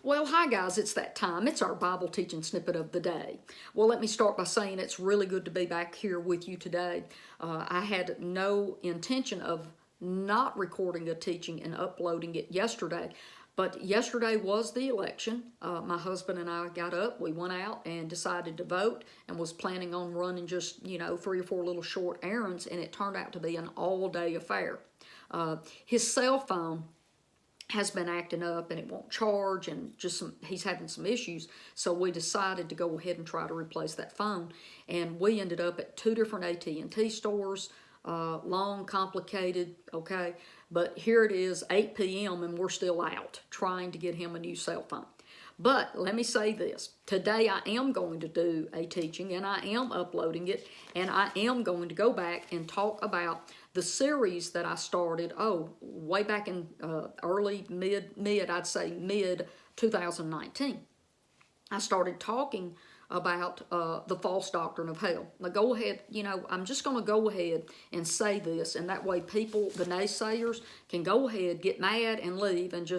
Well, hi guys, it's that time. It's our Bible teaching snippet of the day. Well, let me start by saying it's really good to be back here with you today. I had no intention of not recording a teaching and uploading it yesterday, but yesterday was the election. My husband and I got up, we went out and decided to vote and was planning on running just, 3 or 4 little short errands, and it turned out to be an all-day affair. His cell phone has been acting up and it won't charge, and he's having some issues, so we decided to go ahead and try to replace that phone, and we ended up at 2 different AT&T stores. Long, complicated, okay, but here it is, 8 p.m. and we're still out trying to get him a new cell phone. But let me say this, today I am going to do a teaching and I am uploading it, and I am going to go back and talk about the series that I started, way back in I'd say mid 2019. I started talking about the false doctrine of hell. Now go ahead, I'm just going to go ahead and say this, and that way people, the naysayers, can go ahead, get mad and leave, and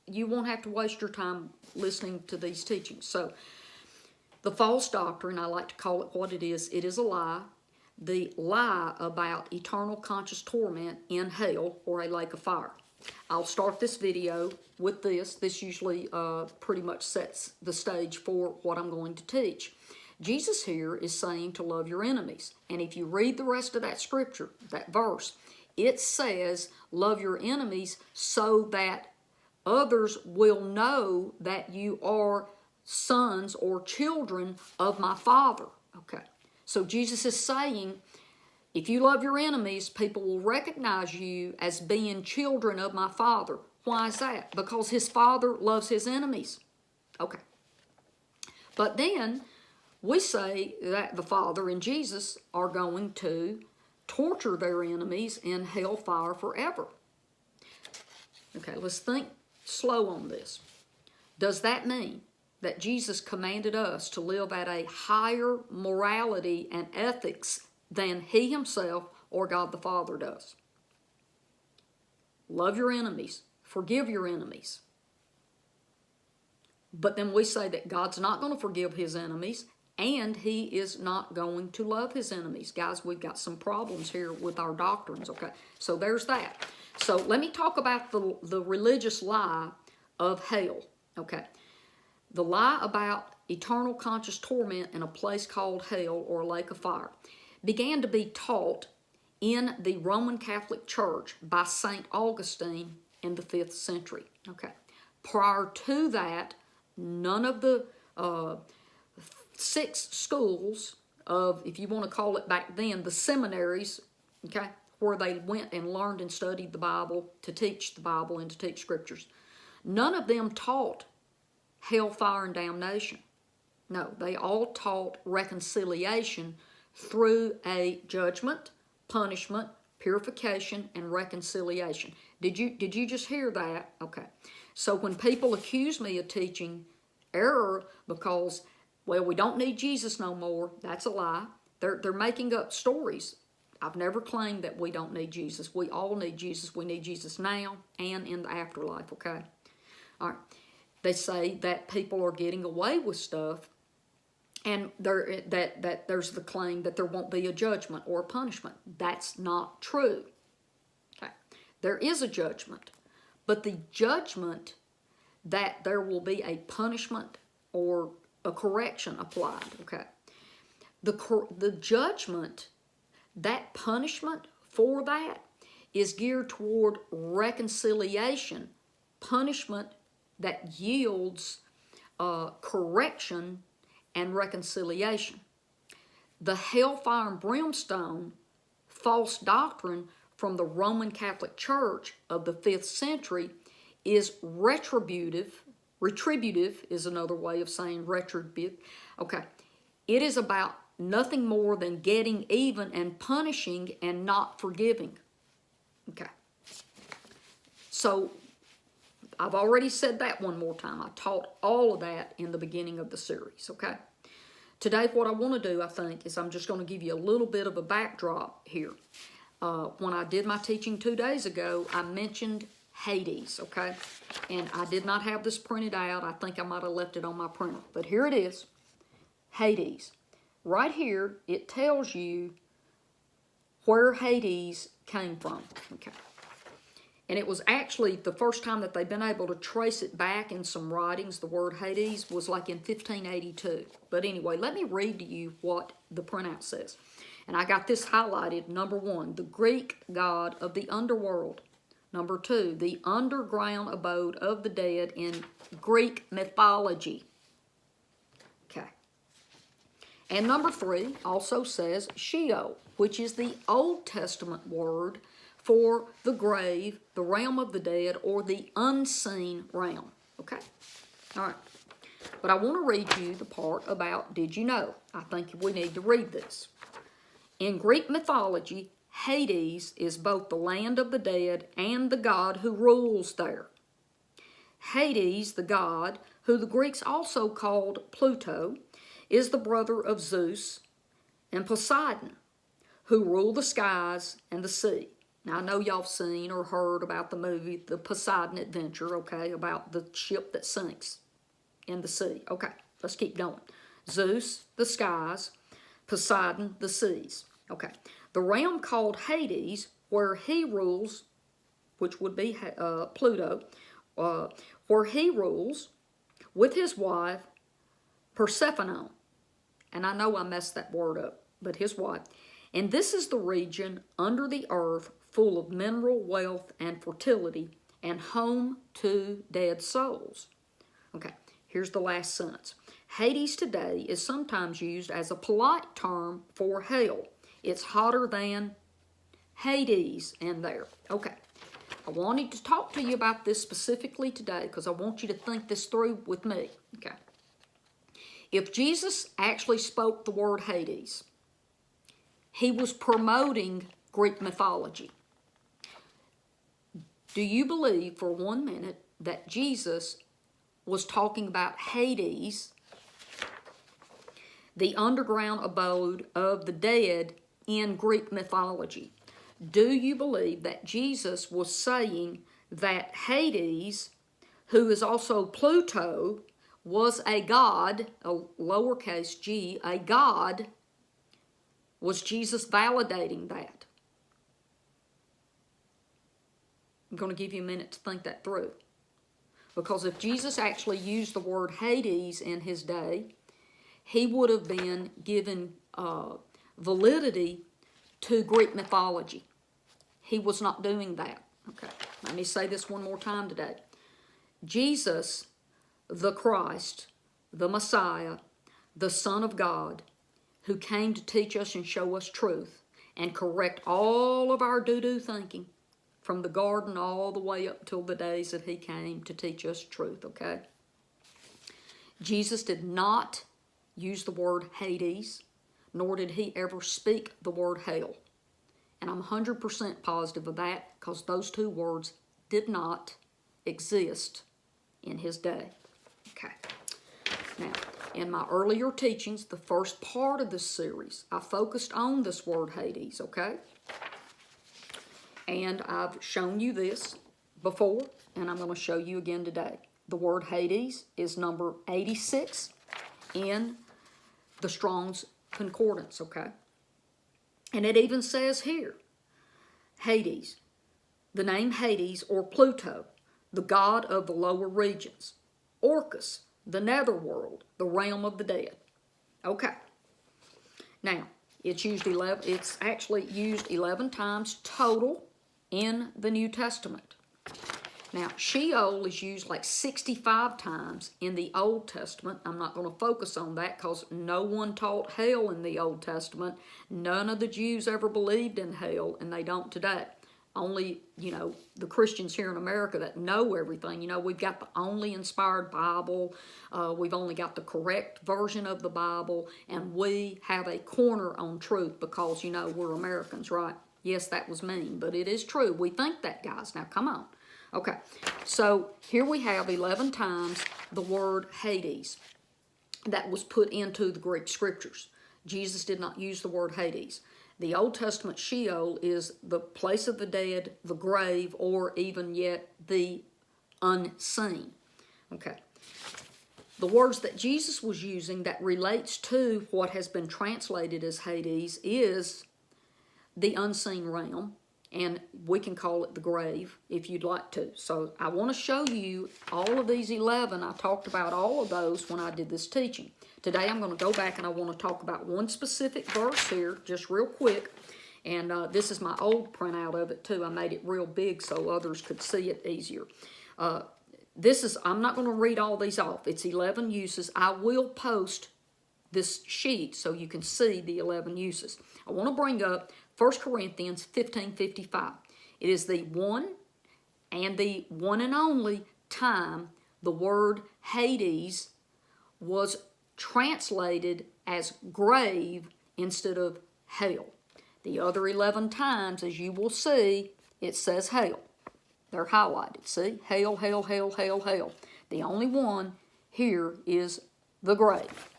you won't have to waste your time listening to these teachings. So, the false doctrine, I like to call it what it is a lie. The lie about eternal conscious torment in hell or a lake of fire. I'll start this video with this. This usually pretty much sets the stage for what I'm going to teach. Jesus here is saying to love your enemies. And if you read the rest of that scripture, that verse, it says, love your enemies so that others will know that you are sons or children of my Father. Okay. So Jesus is saying, if you love your enemies, people will recognize you as being children of my Father. Why is that? Because his Father loves his enemies. Okay. But then we say that the Father and Jesus are going to torture their enemies in hellfire forever. Okay, let's think slow on this. Does that mean that Jesus commanded us to live at a higher morality and ethics than he himself or God the Father does? Love your enemies. Forgive your enemies. But then we say that God's not going to forgive his enemies, and he is not going to love his enemies. Guys, we've got some problems here with our doctrines, okay? So there's that. So let me talk about the religious lie of hell, okay? The lie about eternal conscious torment in a place called hell or a lake of fire began to be taught in the Roman Catholic Church by St. Augustine in the 5th century, okay? Prior to that, none of the 6 schools of, if you want to call it back then, the seminaries, okay, where they went and learned and studied the Bible, to teach the Bible and to teach scriptures, none of them taught hellfire and damnation. No, they all taught reconciliation through a judgment, punishment, purification, and reconciliation. Did you just hear that? Okay. So when people accuse me of teaching error because, well, we don't need Jesus no more, that's a lie. They're making up stories. I've never claimed that we don't need Jesus. We all need Jesus. We need Jesus now and in the afterlife, okay? All right. They say that people are getting away with stuff, and that there's the claim that there won't be a judgment or a punishment. That's not true. Okay. There is a judgment, but the judgment that there will be a punishment or a correction applied, okay? The judgment, that punishment for that is geared toward reconciliation, punishment that yields correction and reconciliation. The hellfire and brimstone false doctrine from the Roman Catholic Church of the 5th century is retributive. Retributive is another way of saying retributive. Okay. It is about nothing more than getting even and punishing and not forgiving. Okay. So, I've already said that one more time. I taught all of that in the beginning of the series, okay? Today, what I want to do, I think, is I'm just going to give you a little bit of a backdrop here. When I did my teaching 2 days ago, I mentioned Hades, okay? And I did not have this printed out. I think I might have left it on my printer. But here it is, Hades. Right here, it tells you where Hades came from, okay? And it was actually the first time that they've been able to trace it back in some writings. The word Hades was like in 1582. But anyway, let me read to you what the printout says. And I got this highlighted. Number 1, the Greek god of the underworld. Number 2, the underground abode of the dead in Greek mythology. Okay. And number 3 also says Sheol, which is the Old Testament word for the grave, the realm of the dead, or the unseen realm. Okay? All right. But I want to read you the part about did you know? I think we need to read this. In Greek mythology, Hades is both the land of the dead and the god who rules there. Hades, the god, who the Greeks also called Pluto, is the brother of Zeus and Poseidon, who rule the skies and the sea. Now, I know y'all have seen or heard about the movie, The Poseidon Adventure, okay, about the ship that sinks in the sea. Okay, let's keep going. Zeus, the skies, Poseidon, the seas. Okay, the realm called Hades, where he rules, which would be Pluto, where he rules with his wife, Persephone. And I know I messed that word up, but his wife. And this is the region under the earth full of mineral wealth and fertility and home to dead souls. Okay, here's the last sentence. Hades today is sometimes used as a polite term for hell. It's hotter than Hades in there. Okay, I wanted to talk to you about this specifically today because I want you to think this through with me. Okay, if Jesus actually spoke the word Hades, he was promoting Greek mythology. Do you believe for 1 minute that Jesus was talking about Hades, the underground abode of the dead in Greek mythology? Do you believe that Jesus was saying that Hades, who is also Pluto, was a god, a lowercase g, a god? Was Jesus validating that? I'm going to give you a minute to think that through. Because if Jesus actually used the word Hades in his day, he would have been given validity to Greek mythology. He was not doing that. Okay, let me say this one more time today. Jesus, the Christ, the Messiah, the Son of God, who came to teach us and show us truth and correct all of our doo-doo thinking from the garden all the way up till the days that he came to teach us truth, okay? Jesus did not use the word Hades, nor did he ever speak the word hell. And I'm 100% positive of that because those two words did not exist in his day. Okay. Now, in my earlier teachings, the first part of this series, I focused on this word Hades, okay? And I've shown you this before, and I'm going to show you again today. The word Hades is number 86 in the Strong's Concordance, okay? And it even says here, Hades, the name Hades or Pluto, the god of the lower regions. Orcus, the netherworld, the realm of the dead. Okay. Now, it's actually used 11 times total in the New Testament. Now, Sheol is used like 65 times in the Old Testament. I'm not going to focus on that because no one taught hell in the Old Testament. None of the Jews ever believed in hell, and they don't today. Only, the Christians here in America that know everything. We've got the only inspired Bible. We've only got the correct version of the Bible, and we have a corner on truth because, we're Americans, right? Yes, that was mean, but it is true. We think that, guys. Now, come on. Okay, so here we have 11 times the word Hades that was put into the Greek scriptures. Jesus did not use the word Hades. The Old Testament Sheol is the place of the dead, the grave, or even yet the unseen. Okay. The words that Jesus was using that relates to what has been translated as Hades is the unseen realm, and we can call it the grave if you'd like to. So I want to show you all of these 11. I talked about all of those when I did this teaching. Today I'm going to go back and I want to talk about one specific verse here, just real quick. And this is my old printout of it too. I made it real big so others could see it easier. I'm not going to read all these off. It's 11 uses. I will post this sheet so you can see the 11 uses. I want to bring up 1 Corinthians 15:55. It is the one and only time the word Hades was translated as grave instead of hell. The other 11 times, as you will see, it says hell. They're highlighted. See? Hell, hell, hell, hell, hell. The only one here is the grave.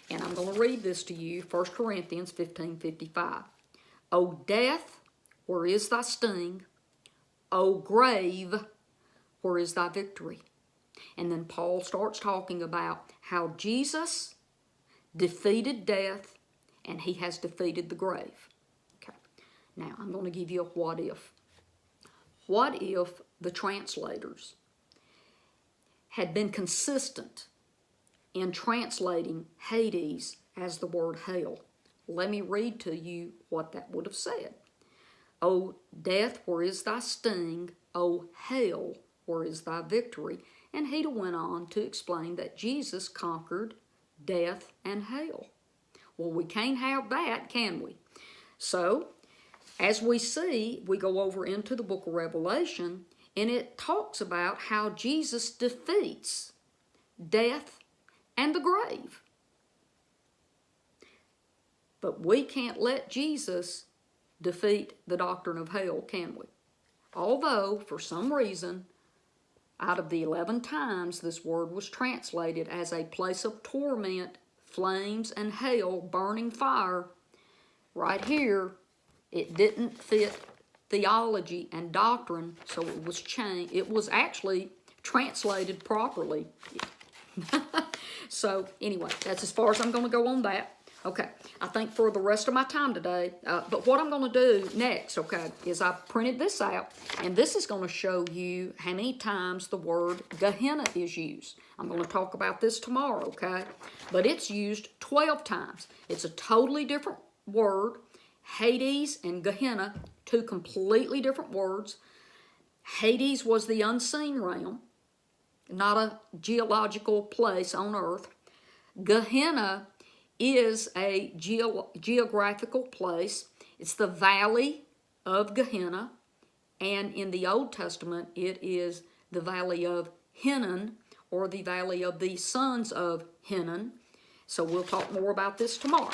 And I'm going to read this to you, 1 Corinthians 15:55. O death, where is thy sting? O grave, where is thy victory? And then Paul starts talking about how Jesus defeated death and he has defeated the grave. Okay. Now, I'm going to give you a what if. What if the translators had been consistent in translating Hades as the word hell? Let me read to you what that would have said. O death, where is thy sting? O hell, where is thy victory? And he went on to explain that Jesus conquered death and hell. Well, we can't have that, can we? So, as we see, we go over into the book of Revelation, and it talks about how Jesus defeats death and the grave. But we can't let Jesus defeat the doctrine of hell, can we? Although, for some reason, out of the 11 times this word was translated as a place of torment, flames, and hell, burning fire, right here, it didn't fit theology and doctrine, so it was changed. It was actually translated properly. So, anyway, that's as far as I'm going to go on that. Okay, I think for the rest of my time today, but what I'm going to do next, okay, is I printed this out, and this is going to show you how many times the word Gehenna is used. I'm going to talk about this tomorrow, okay? But it's used 12 times. It's a totally different word. Hades and Gehenna, two completely different words. Hades was the unseen realm, not a geological place on earth. Gehenna is a geographical place. It's the valley of Gehenna, and in the Old Testament, it is the valley of Hinnom, or the valley of the sons of Hinnom. So we'll talk more about this tomorrow.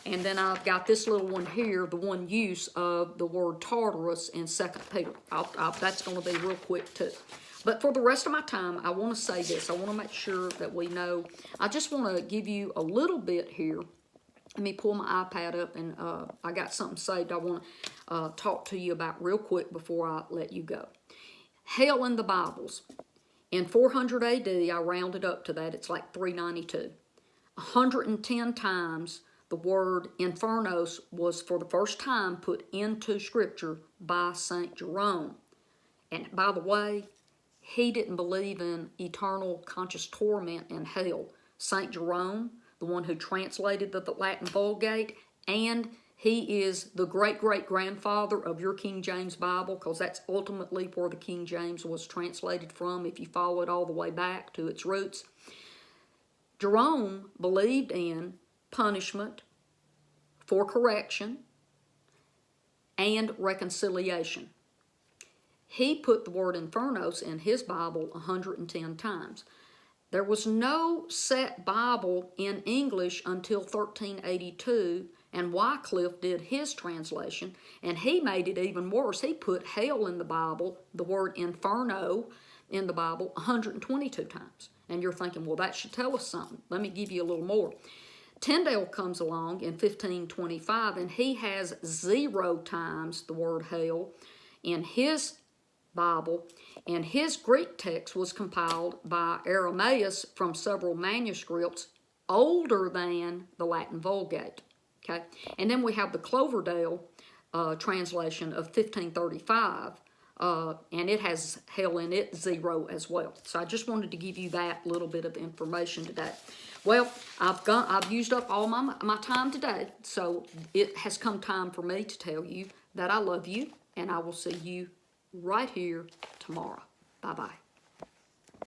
And then I've got this little one here, the one use of the word Tartarus in 2 Peter. That's going to be real quick too. But for the rest of my time, I want to say this. I want to make sure that we know. I just want to give you a little bit here. Let me pull my iPad up, and I got something saved I want to talk to you about real quick before I let you go. Hell in the Bibles. In 400 AD, I rounded up to that. It's like 392. 110 times the word infernos was for the first time put into Scripture by St. Jerome. And by the way, he didn't believe in eternal conscious torment and hell. St. Jerome, the one who translated the Latin Vulgate, and he is the great-great-grandfather of your King James Bible, because that's ultimately where the King James was translated from, if you follow it all the way back to its roots. Jerome believed in punishment for correction and reconciliation. He put the word infernos in his Bible 110 times. There was no set Bible in English until 1382, and Wycliffe did his translation, and he made it even worse. He put hell in the Bible, the word inferno in the Bible, 122 times. And you're thinking, well, that should tell us something. Let me give you a little more. Tyndale comes along in 1525, and he has 0 times the word hell in his Bible, and his Greek text was compiled by Aramaeus from several manuscripts older than the Latin Vulgate. Okay, and then we have the Cloverdale translation of 1535, and it has hell in it 0 as well. So I just wanted to give you that little bit of information today. Well, I've used up all my time today, so it has come time for me to tell you that I love you, and I will see you right here tomorrow. Bye-bye.